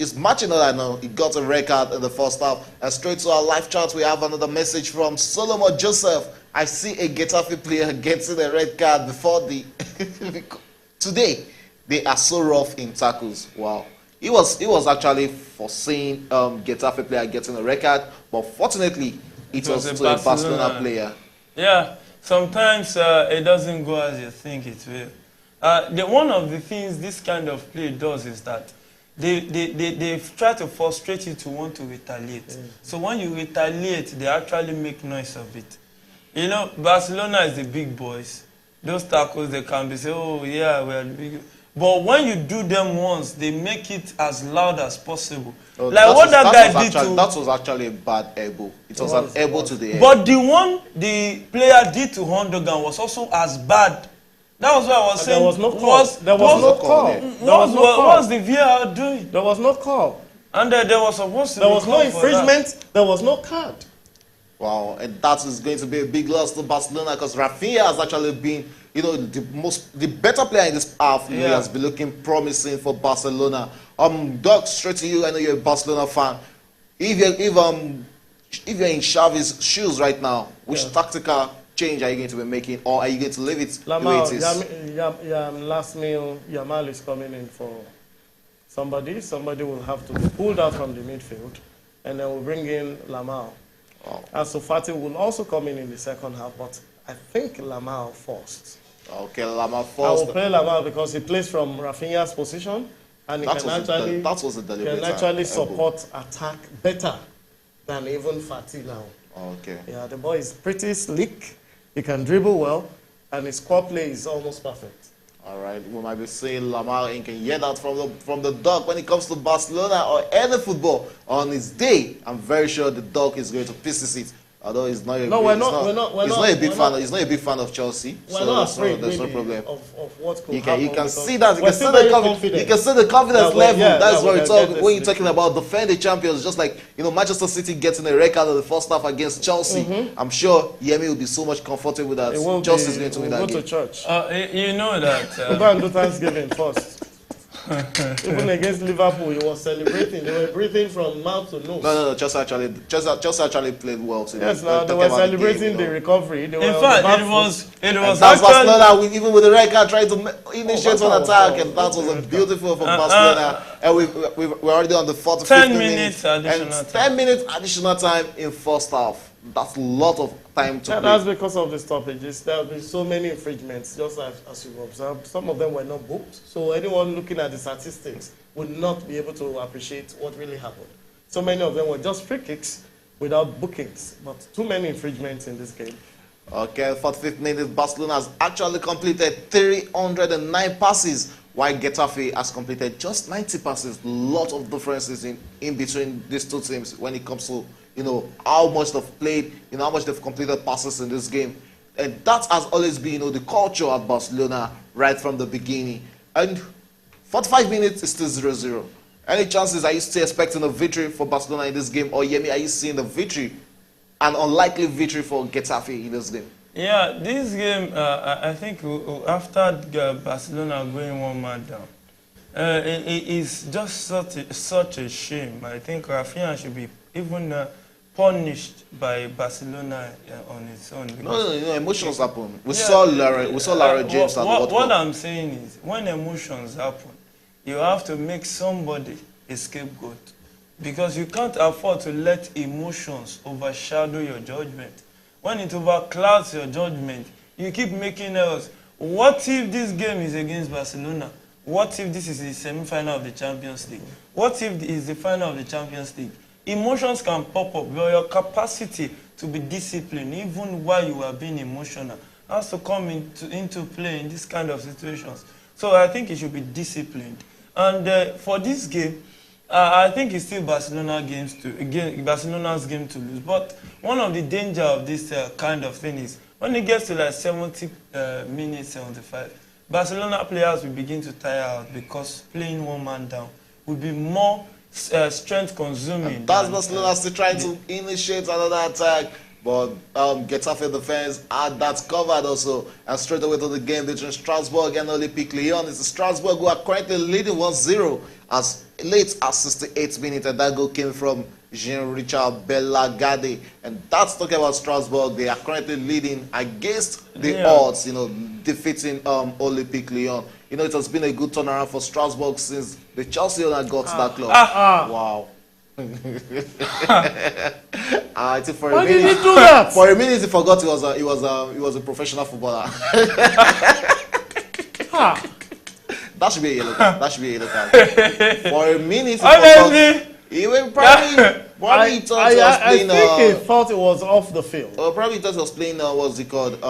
is matching that now. He got a red card in the first half. And straight to our live chat, we have another message from Solomon Joseph. I see a Getafe player getting a red card before the today. They are so rough in tackles. Wow. He was actually foreseeing Getafe player getting a record, but fortunately it was to a Barcelona player. Yeah, sometimes it doesn't go as you think it will. One of the things this kind of play does is that they try to frustrate you to want to retaliate. So when you retaliate, they actually make noise of it. You know, Barcelona is the big boys. Those tackles, they can be say, oh yeah, we are the big. But when you do them once, they make it as loud as possible. Oh, like what that guy did to... That was actually a bad elbow. It was an elbow to the head. But the one the player did to Hondogan was also as bad. That was what I was saying. There was no call. There was no call. What was the VAR doing? There was no call. And there was supposed to be There was no infringement. There was no card. Wow, and that is going to be a big loss to Barcelona because Rafinha has actually been, you know, the better player in this half. You know, he has been looking promising for Barcelona. Doug, straight to you. I know you're a Barcelona fan. If you're in Xavi's shoes right now, which tactical change are you going to be making, or are you going to leave it the way it is? Last meal, Yamal is coming in for somebody. Somebody will have to be pulled out from the midfield, and then we'll bring in Lamar. Oh. And Sofati will also come in the second half, but I think Lamar first. Okay, Lamar first. I will play Lamar because he plays from Rafinha's position, and he can actually support attack better than even Fati now. Okay. Yeah, the boy is pretty slick. He can dribble well, and his core play is almost perfect. All right, we might be seeing Lamar and can hear that from the dog when it comes to Barcelona or any football on his day. I'm very sure the dog is going to pieces it. Although he's not a big fan of Chelsea. We're not afraid there's no problem. Of what could happen. You can see that. You can see the confidence level. That's what we talk when you're talking about defending champions. Just like, you know, Manchester City getting a record in the first half against Chelsea. I'm sure Yemi will be so much comfortable that Chelsea is going to win that game. Go to church. You know that. We'll go and do Thanksgiving first. Even against Liverpool, he was celebrating. They were breathing from mouth to nose. No. Chelsea actually played well today. Yes, now they were celebrating the recovery. In fact, it was that's Barcelona, even with the right card, trying to initiate an attack, and that was a beautiful from Barcelona. And we're already on the 45th 10 minutes additional time. 10 minutes additional time in first half. That's a lot of time to play. That's because of the stoppages. There have been so many infringements, just as you've observed. Some of them were not booked. So anyone looking at the statistics would not be able to appreciate what really happened. So many of them were just free kicks without bookings. But too many infringements in this game. Okay, 45th minute, Barcelona has actually completed 309 passes, while Getafe has completed just 90 passes. Lot of differences in between these two teams when it comes to, you know, how much they've played, you know, how much they've completed passes in this game. And that has always been, you know, the culture at Barcelona right from the beginning. And 45 minutes is still 0-0. Any chances, are you still expecting a victory for Barcelona in this game? Or Yemi, are you seeing the victory, an unlikely victory for Getafe in this game? Yeah, this game, I think after Barcelona going 1 man down, it is just such a shame. I think Rafinha should be even punished by Barcelona on its own. No, emotions happen. We saw Lara James at the World Cup. What I'm saying is, when emotions happen, you have to make somebody a scapegoat. Because you can't afford to let emotions overshadow your judgment. When it overclouds your judgment, you keep making errors. What if this game is against Barcelona? What if this is the semi-final of the Champions League? What if it is the final of the Champions League? Emotions can pop up, but your capacity to be disciplined, even while you are being emotional, has to come into play in this kind of situations. So I think it should be disciplined. And for this game, I think it's still Barcelona's game to lose. But one of the danger of this kind of thing is when it gets to like 70 minutes, 75, Barcelona players will begin to tire out because playing one man down will be more strength consuming. That's Barcelona still trying to initiate another attack, but Getafe defense had that covered also. And straight away to the game between Strasbourg and Olympique Lyon. It's Strasbourg who are currently leading 1-0 as late as 68th minute, and that goal came from Jean-Richard Belagade. And that's talking about Strasbourg. They are currently leading against the odds, you know, defeating Olympique Lyon. You know, it has been a good turnaround for Strasbourg since the Chelsea owner got to that club. Wow. I think for Why a minute, did he do that? For a minute, he forgot he was a professional footballer. That should be a yellow card. That should be a yellow card. For a minute, he forgot. He went probably thought he was playing. I think he thought it was off the field. Probably thought he was playing. What's it called?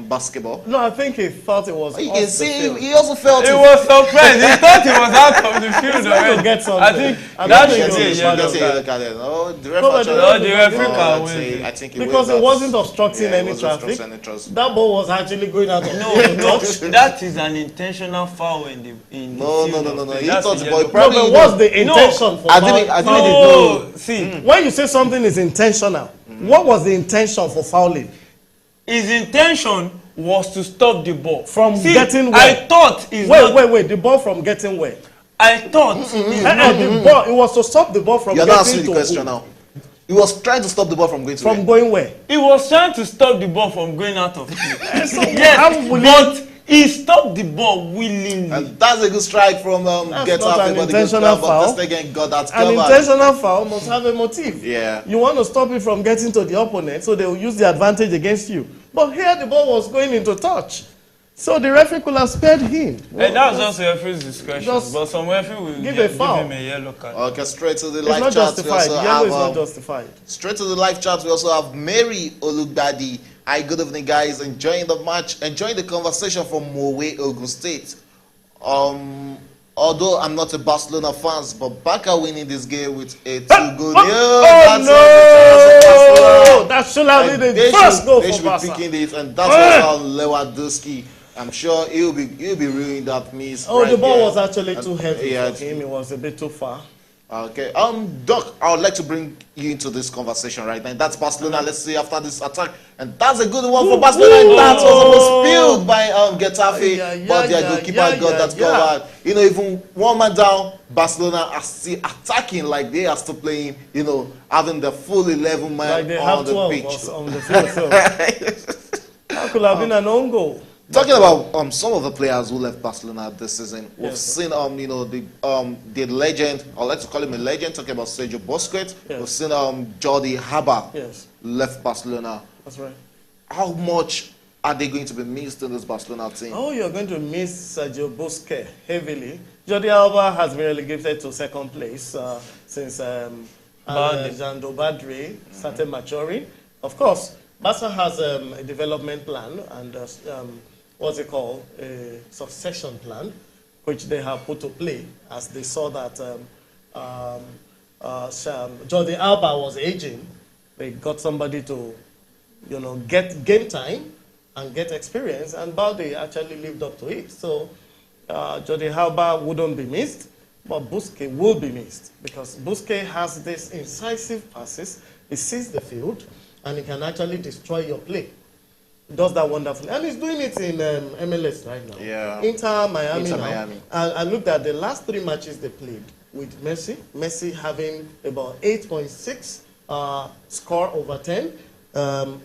Basketball. No, I think he thought it was. You off can the see field. he also felt He it. was surprised. He thought he was out of the field already. To get something. I think I that don't think should be a it was yellow That's a yellow card. card. No, the No, but the referee can win. I think Because it wasn't obstructing any traffic. That ball was actually going out of No, that is an intentional foul in the No. field. He thought the That's a boy yellow No, probably. but what's the intention for I foul? didn't card. know. No, see, When you say something is intentional, what was the intention for fouling? his intention was to stop the ball From see, getting where? I thought it's not. Wait, the ball from getting where? I thought The ball, it was to stop the ball from You're getting not asking to the question who? now. He was trying to stop the ball from going to From where? going where? he was trying to stop the ball from going out of play. So Yes, how will but he stopped the ball willingly. And that's a good strike from That's not Getafe, an but intentional foul. Ter Stegen got that An covered. intentional foul must have a motive. Yeah. You want to stop it from getting to the opponent, so they will use the advantage against you. But here the ball was going into touch. So the referee could have spared him. And that was just a referee's discretion. Just But some referee will give give a foul. him a yellow card. Okay, straight to the It's live not chat. We justified. also Yellow is have not justified. straight to the live chat. We also have Mary Olugbadi. Hi, good evening, guys. Enjoying the match, enjoying the conversation from Mowe, Ogun State. Although I'm not a Barcelona fan, but Barca winning this game with a 2-goal. Oh, that should have been the first goal They for should be Barca. picking it, and that's why Lewandowski. I'm sure he'll be ruining that miss. Oh, right the ball there. was actually too heavy Yeah, for him. It was a bit too far. Okay. Doc, I would like to bring you into this conversation right now. That's Barcelona. Let's see after this attack, and that's a good one for Barcelona. And that was almost spilled by Getafe, but their goalkeeper got that covered. You know, even one man down, Barcelona are still attacking like they are still playing. You know, having the full 11 man Like they on have the 12 pitch. on the field. So that could have been an own goal. Talking about some of the players who left Barcelona this season, we've Yes, seen you know, the legend. I like to call him a legend. Talking about Sergio Busquets, Yes. we've seen Jordi Alba Yes, left Barcelona. that's right. How much are they going to be missed in this Barcelona team? Oh, you're going to miss Sergio Busquets heavily. Jordi Alba has been relegated to second place since Alejandro Badri started maturing. Of course, Barca has a development plan and what's it called? A succession plan, which they have put to play as they saw that Jordi Alba was aging. They got somebody to, you know, get game time and get experience, and Balde actually lived up to it. So Jordi Alba wouldn't be missed, but Busquets will be missed because Busquets has this incisive passes. He sees the field, and he can actually destroy your play. He does that wonderfully, and he's doing it in MLS right now. Yeah. Inter Miami Inter now. Miami. I looked at the last 3 matches they played with Messi. Messi having about 8.6 score over 10.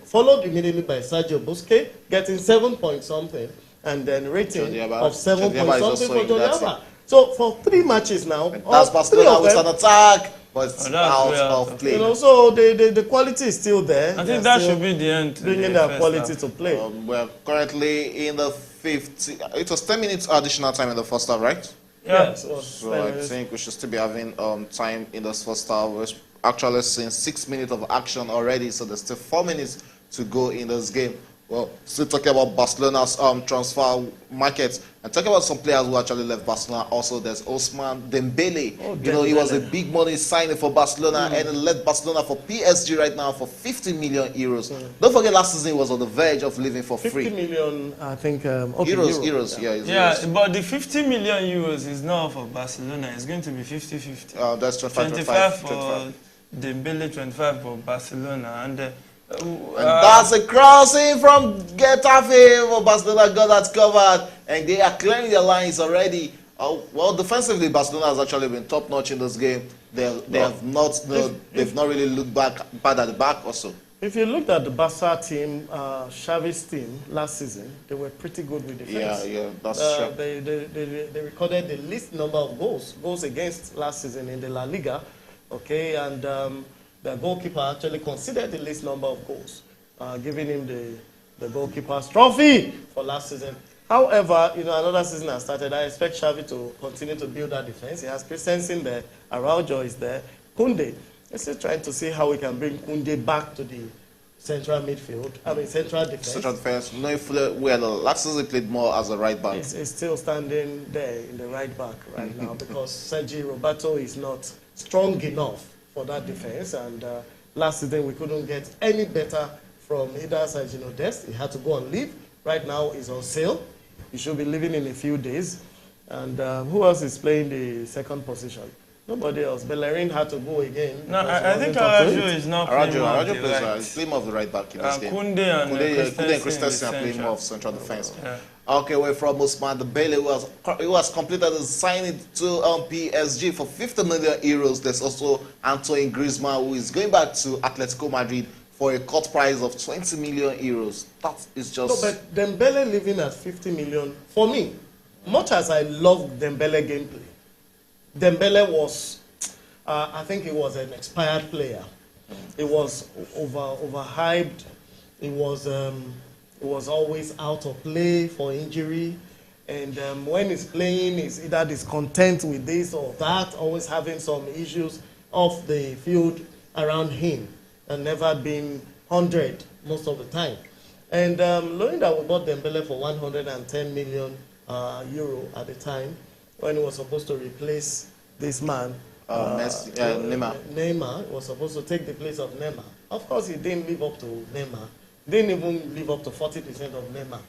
Followed immediately by Sergio Busquets, getting 7 point something, and then rating Jordi Alba. of 7 Jordi Alba point is something also for in Jordi that Alba. So for 3 matches now, That's all 3 Barcelona of with them, an attack, but it's that's out way of out. play. you know, so the quality is still there. I think They're that still should be the end. to bringing the their first quality half. to play. We're currently in the 50. It was 10 minutes additional time in the first half, right? Yeah. Yes, it was So 10 I minutes. think we should still be having time in this first half. We're actually seeing 6 minutes of action already, so there's still 4 minutes to go in this game. Well, still talking about Barcelona's transfer market and talking about some players who actually left Barcelona. Also, there's Ousmane Dembele. You know, he was a big money signing for Barcelona and he left Barcelona for PSG right now for 50 million euros. Don't forget, last season he was on the verge of leaving for free. 50 million, I think. Euros. Yeah, Euros. but the 50 million euros is not for Barcelona. It's going to be 50-50. That's 25 for Dembele, 25 for Barcelona, and that's a crossing from Getafe. Barcelona got that covered, and they are clearing their lines already. Well, defensively, Barcelona has actually been top notch in this game. They've not really looked bad at the back also. If you looked at the Barca team, Xavi's team last season, they were pretty good with defense. Yeah, that's true. They recorded the least number of goals against last season in the La Liga. Okay, and the goalkeeper actually considered the least number of goals, giving him the goalkeeper's trophy for last season. However, you know, another season has started. I expect Xavi to continue to build that defense. He has Christensen there, Araujo is there, Koundé. He's still trying to see how we can bring Koundé back to the central midfield. Central defense. Central defense. No, well, last season he played more as a right back. He's still standing there in the right back right now because Sergi Roberto is not strong enough for that defense, and last season we couldn't get any better from either Sergio Dest. He had to go on leave. Right now he's on sale. He should be leaving in a few days. And who else is playing the second position? Nobody else. Bellerin had to go again. No, I think Araujo is not playing more Araujo plays playing more of the right back in this game. Koundé and Christensen are playing more of central defense. Yeah. Okay, we're from Ousmane Dembele, who has completed the signing to PSG for 50 million euros. There's also Antoine Griezmann, who is going back to Atletico Madrid for a cut price of 20 million euros. That is just... No, but Dembele living at 50 million, for me, much as I love Dembele gameplay, Dembele was, I think he was an expired player. He was overhyped. He was always out of play for injury. And when he's playing, he's either discontent with this or that, always having some issues off the field around him, and never been 100 most of the time. And knowing that we bought Dembele for 110 million euro at the time, when he was supposed to replace this man, Messi, Neymar. Neymar was supposed to take the place of Neymar. Of course, he didn't live up to Neymar. Didn't even live up to 40% of Neymar.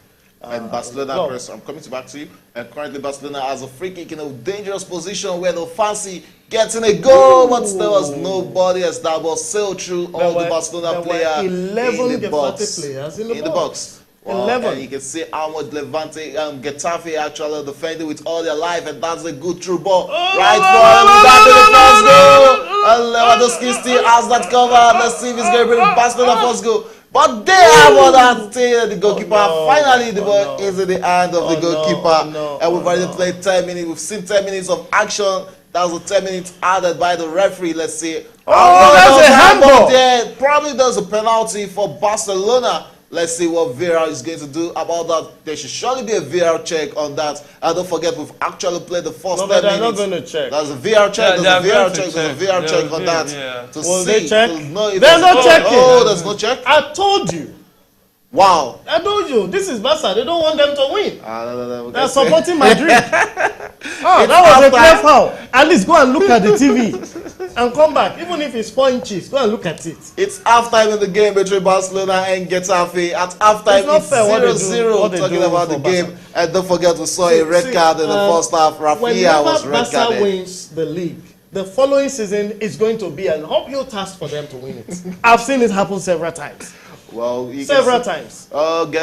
And Barcelona, Chris, I'm coming back to you. And currently Barcelona has a free kick in a dangerous position where they fancy getting a goal, but there was nobody as that ball sailed through all the Barcelona players 11 in the box. Players in the box. Wow. 11. And you can see how much Levante, Getafe actually defending with all their life, and that's a good through ball. Right for him, the first goal. And Lewandowski still has that cover. Let's see if he's going to bring Barcelona first goal. But they have all that thing, the goalkeeper. Finally, the ball is in the hand of the goalkeeper. And we've already played 10 minutes. We've seen 10 minutes of action. That was the 10 minutes added by the referee. Let's see. That's a handball. There. Probably does a penalty for Barcelona. Let's see what VAR is going to do about that. There should surely be a VAR check on that. And don't forget, we've actually played the first 10 minutes. They're not going to check. There's a VAR check. There's a VAR check on that. Will they check? They're not checking. Oh, there's no check? I told you. Wow. I told you. This is Barca. They don't want them to win. No. They're supporting Madrid. That was a clear foul. At least go and look at the TV. And come back. Even if it's 4 inches, go and look at it. It's halftime in the game between Barcelona and Getafe. At halftime, it's 0-0 talking about the game. And don't forget, we saw a red card in the first half. Rafinha was red carded. Barca wins the league, the following season is going to be an uphill task for them to win it. I've seen it happen several times. Well, several times. Doug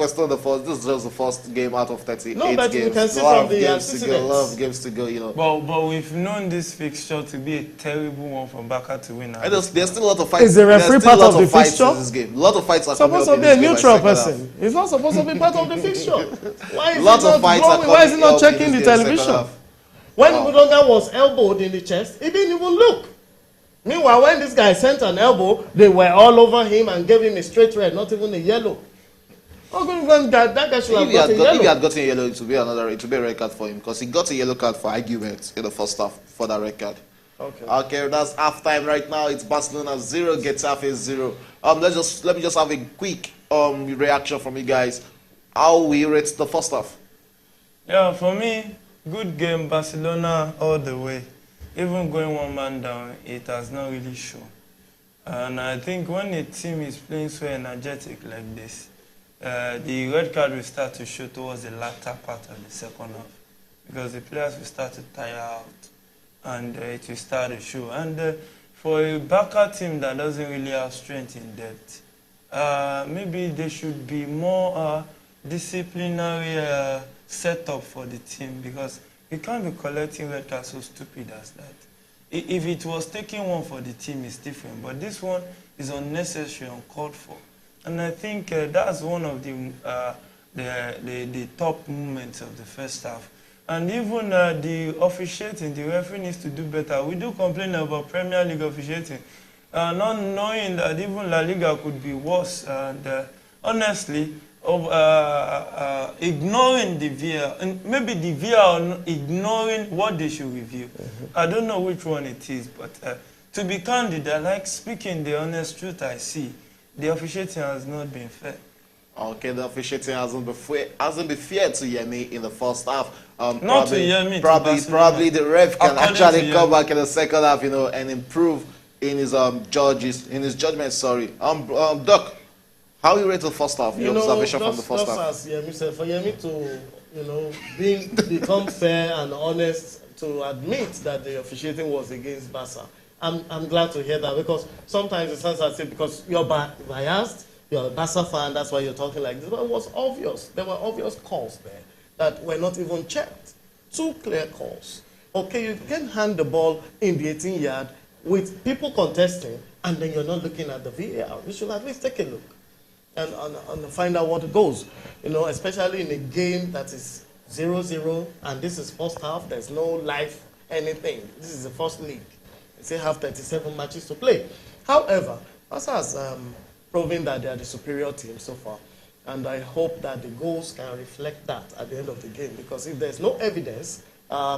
was still the first. This is just the first game out of 38 no, but games. You can see from the a lot of games to go, you know. But we've known this fixture to be a terrible one for Barca to win. There's still a lot of fights. Is the referee part of the fixture? In this game. A lot of fights are supposed to be a neutral person. He's not supposed to be part of the fixture. Why is he not checking the television? When Budonga was elbowed in the chest, he didn't even look. Meanwhile, when this guy sent an elbow, they were all over him and gave him a straight red, not even a yellow. That guy should have gotten a yellow. If he had gotten a yellow, it would be a red card for him, because he got a yellow card for argument in the first half for that red card. Okay, that's half time right now. It's Barcelona 0, Getafe 0. Let me just have a quick reaction from you guys. How will you rate the first half? Yeah, for me, good game, Barcelona all the way. Even going one man down, it has not really shown. And I think when a team is playing so energetic like this, the red card will start to show towards the latter part of the second half. Because the players will start to tire out and it will start to show. And for a backer team that doesn't really have strength in depth, maybe there should be more disciplinary setup for the team, because you can't be collecting red cards so stupid as that. If it was taking one for the team, it's different, but this one is unnecessary, uncalled for. And I think that's one of the top moments of the first half. And even the officiating, the referee needs to do better. We do complain about Premier League officiating, not knowing that even La Liga could be worse. And honestly, ignoring the VAR, and maybe the VAR ignoring what they should review. I don't know which one it is, but to be candid, I like speaking the honest truth I see. The officiating has not been fair. Okay, the officiating hasn't been fair to Yemi in the first half. Not to Yemi. Probably the ref can actually come back in the second half, and improve in his judgment. Sorry, Doc, how you rate the first half? Your observation from the first half. As Yemi said, for Yemi to become fair and honest, to admit that the officiating was against Barca. I'm glad to hear that, because sometimes it sounds as if because you're biased, you're a Barca fan, that's why you're talking like this. But it was obvious. There were obvious calls there that were not even checked. 2 clear calls. Okay, you can hand the ball in the 18-yard with people contesting, and then you're not looking at the VAR. You should at least take a look and find out what it goes. Especially in a game that is 0-0, and this is first half, there's no life anything. This is the first league. They say have 37 matches to play. However, Barca has proven that they are the superior team so far. And I hope that the goals can reflect that at the end of the game. Because if there's no evidence,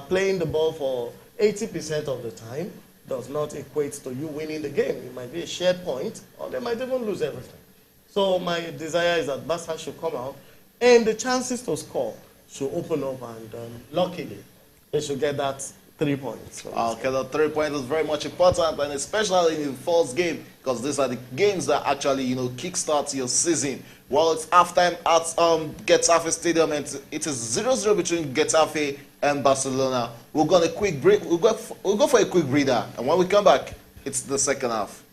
playing the ball for 80% of the time does not equate to you winning the game. It might be a shared point, or they might even lose everything. So my desire is that Barca should come out, and the chances to score should open up, and luckily, they should get that 3 points. Okay, the 3 points is very much important, and especially in the first game, because these are the games that actually, kickstart your season. Well, it's halftime at Getafe Stadium, and it is 0-0 between Getafe and Barcelona. We'll go on a quick break. We'll go for a quick breather, and when we come back, it's the second half.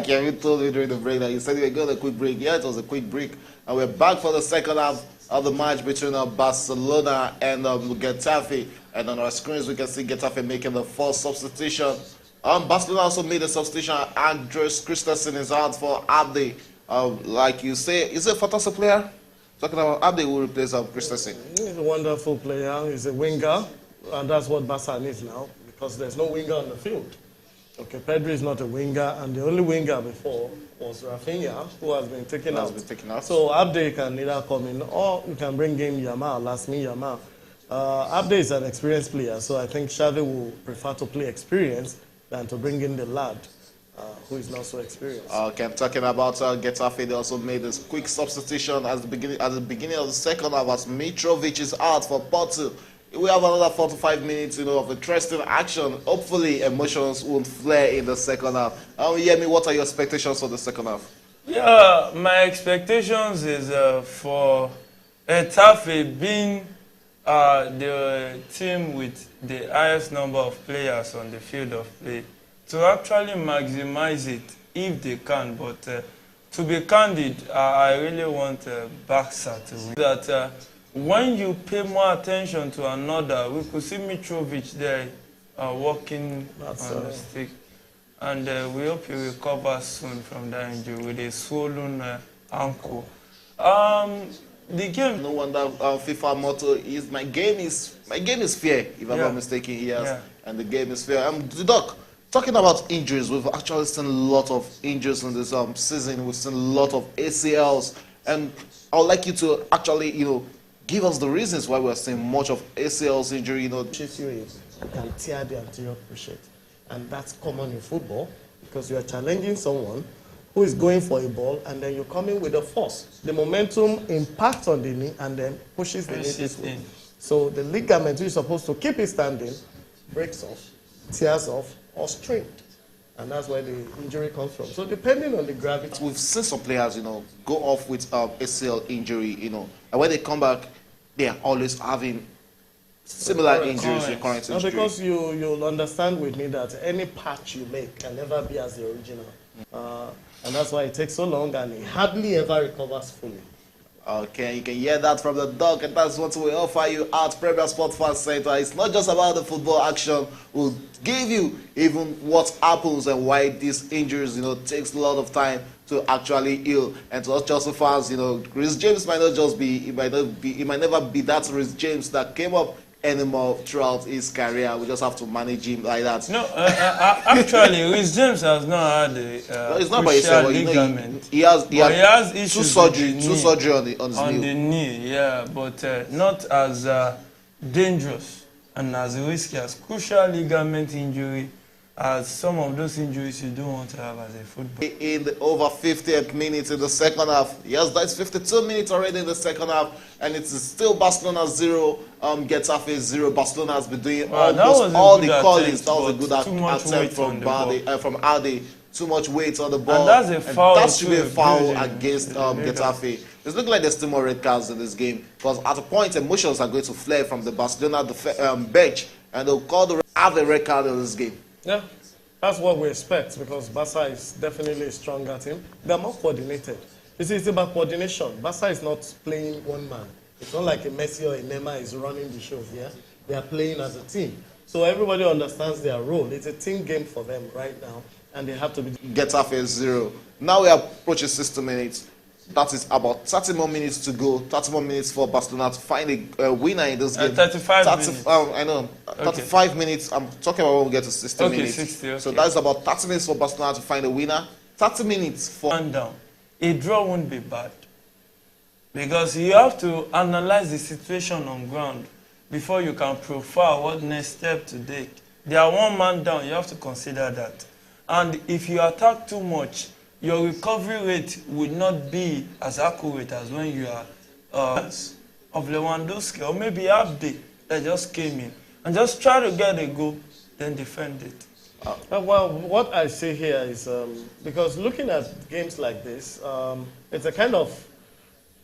Kevin told me during the break that you said you were going on a quick break. Yeah, it was a quick break. And we're back for the second half of the match between Barcelona and Getafe. And on our screens, we can see Getafe making the first substitution. Barcelona also made a substitution. Andres Christensen is out for Abde. Like you say, is it a fantastic player? Talking about Abde will replace Christensen. He's a wonderful player. He's a winger. And that's what Barca needs now, because there's no winger on the field. Okay, Pedri is not a winger, and the only winger before was Rafinha, who has been taken out. So Abde can either come in, or you can bring in Yamal, Yamal. Abde is an experienced player, so I think Xavi will prefer to play experience than to bring in the lad who is not so experienced. Okay, I'm talking about Getafe. They also made this quick substitution at the beginning of the second half as Mitrovic is out for Porto. We have another 4 to 5 minutes, of interesting action. Hopefully, emotions won't flare in the second half. Yemi, what are your expectations for the second half? Yeah, my expectations is for Getafe being the team with the highest number of players on the field of play to actually maximize it if they can. But to be candid, I really want Barca to win. That when you pay more attention to another, we could see Mitrovic there walking on the stick. And we hope he recovers soon from that injury with a swollen ankle. The game. No wonder FIFA motto is my game is fair, if I'm not mistaken. Yes, and the game is fair. Doc, talking about injuries, we've actually seen a lot of injuries in this season. We've seen a lot of ACLs, and I would like you to actually, give us the reasons why we're seeing much of ACLs injury. You can tear the anterior cruciate, and that's common in football because you are challenging someone who is going for a ball, and then you come in with a force. The momentum impacts on the knee and then pushes the knee this way. So the ligament, which is supposed to keep it standing, breaks off, tears off, or strained. And that's where the injury comes from. So depending on the gravity. We've seen some players, go off with ACL injury, and when they come back, they are always having similar injuries, recurrent injury. Because you'll understand with me that any patch you make can never be as the original. And that's why it takes so long, and it hardly ever recovers fully. Okay, you can hear that from the dog, and that's what we offer you at Premier Sports Fan Center. It's not just about the football action. We'll give you even what happens and why these injuries, takes a lot of time to actually heal. And to us Chelsea fans, Reece James might not just be, it might never be that Reece James that came up anymore throughout his career. We just have to manage him like that. No, actually, Reece James has not had a it's not by himself, ligament. He has issues two surgery on his knee. Yeah, but not as dangerous and as risky as crucial ligament injury as some of those injuries you don't want to have as a footballer. In the over 50th minute in the second half. Yes, that's 52 minutes already in the second half, and it's still Barcelona 0, Getafe 0. Barcelona has been doing almost all the callings. That was a good attempt from Alde. Too much weight on the ball. And that's a foul. That should be a foul against Getafe. It's looking like there's still more red cards in this game, because at a point emotions are going to flare from the Barcelona bench, and they'll have a red card in this game. Yeah, that's what we expect, because Barca is definitely a stronger team. They're more coordinated. It's about coordination. Barca is not playing one man. It's not like a Messi or a Neymar is running the show here. They are playing as a team. So everybody understands their role. It's a team game for them right now, and they have to be... Getafe 0. Now we are approaching 60 minutes. That is about 30 more minutes to go. 30 more minutes for Barcelona to find a winner in this game. 35 minutes. I know. 35 minutes. I'm talking about when we get to 60 minutes. 60, okay. So that's about 30 minutes for Barcelona to find a winner. 30 minutes for... And down. A draw won't be bad. Because you have to analyze the situation on ground before you can profile what next step to take. They are one man down. You have to consider that. And if you attack too much, your recovery rate would not be as accurate as when you are of Lewandowski or maybe Abde that just came in and just try to get a goal, then defend it. Well, what I say here is because looking at games like this, it's a kind of,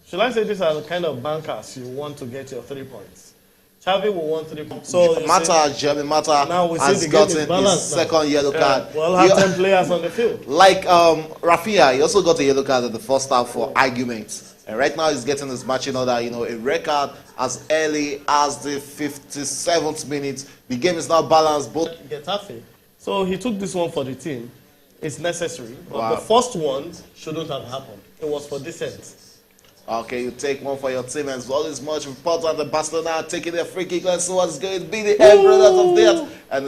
should I say these are the kind of bankers you want to get your 3 points. Xavi will want 3 points. So Jeremy Mata now we see has the game gotten is his balanced now. second yellow card. We'll have 10 players on the field. Like Rafinha, he also got a yellow card in the first half for arguments. And right now he's getting his match in order, you know, a record as early as the 57th minute. The game is now balanced both. Getafe. So he took this one for the team. It's necessary. But Wow. the first one shouldn't have happened. It was for dissent. Okay, you take one for your team, and all is much important than Barcelona taking their free kick. Let's see what's going to be the end product of that. And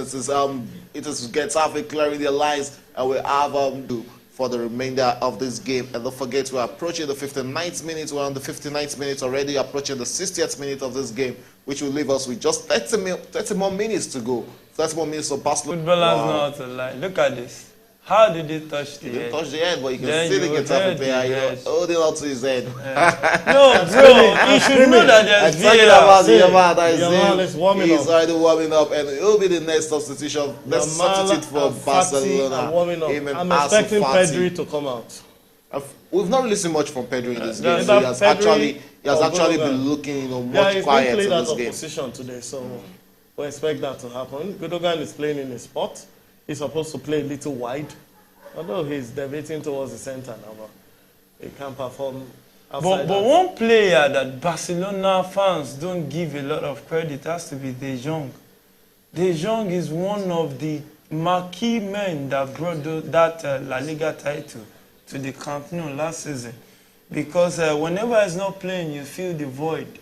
it is Getafe clearing their lines, and we have for the remainder of this game. And don't forget, we're approaching the 59th minute. We're on the 59th minute already, approaching the 60th minute of this game, which will leave us with just 30 more minutes to go. 30 more minutes for Barcelona. Footballers know how to lie. Look at this. How did he touch the He didn't head? touch the head, but you can Then see the you Getafe heard player the here head. holding on to his head. No, bro, you should know that I'm there's talking about VAR. Yamal. That is Yamal him. is warming He's up. already warming up, and he'll be the next substitution. Next substitute for and Fati Barcelona. are warming up. Him and I'm Ansu expecting Fati. Pedri to come out. We've not really seen much from Pedri in this game. Either So he has Pedri actually or been Gundogan. looking, you know, Yeah, much he's been quiet played in out this of game. position today, so we expect that to happen. Gundogan is playing in his spot. He's supposed to play a little wide, although he's deviating towards the center now, but he can't perform outside. But one player that Barcelona fans don't give a lot of credit has to be De Jong. De Jong is one of the marquee men that brought that La Liga title to the Camp Nou last season. Because whenever he's not playing, you feel the void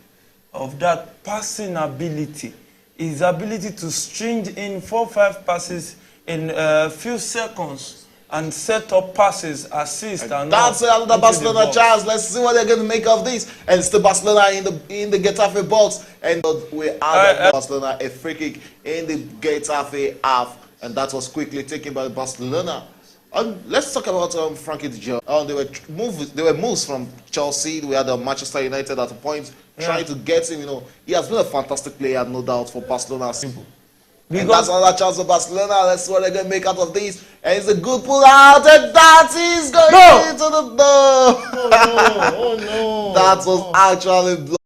of that passing ability. His ability to string in 4 or 5 passes in a few seconds and set up passes, assist, and That's all another into Barcelona the box. chance. Let's see what they're going to make of this. And it's the Barcelona in the Getafe box, and we had Barcelona a free kick in the Getafe half, and that was quickly taken by Barcelona. Let's talk about Frankie de Jong. They were moves from Chelsea. We had Manchester United at a point trying to get him. You know, he has been a fantastic player, no doubt, for Barcelona. Simple. And that's another chance for Barcelona. Let's see what they're going to make out of this. And it's a good pull out, and that is going into the door. Oh no! That was actually blocked.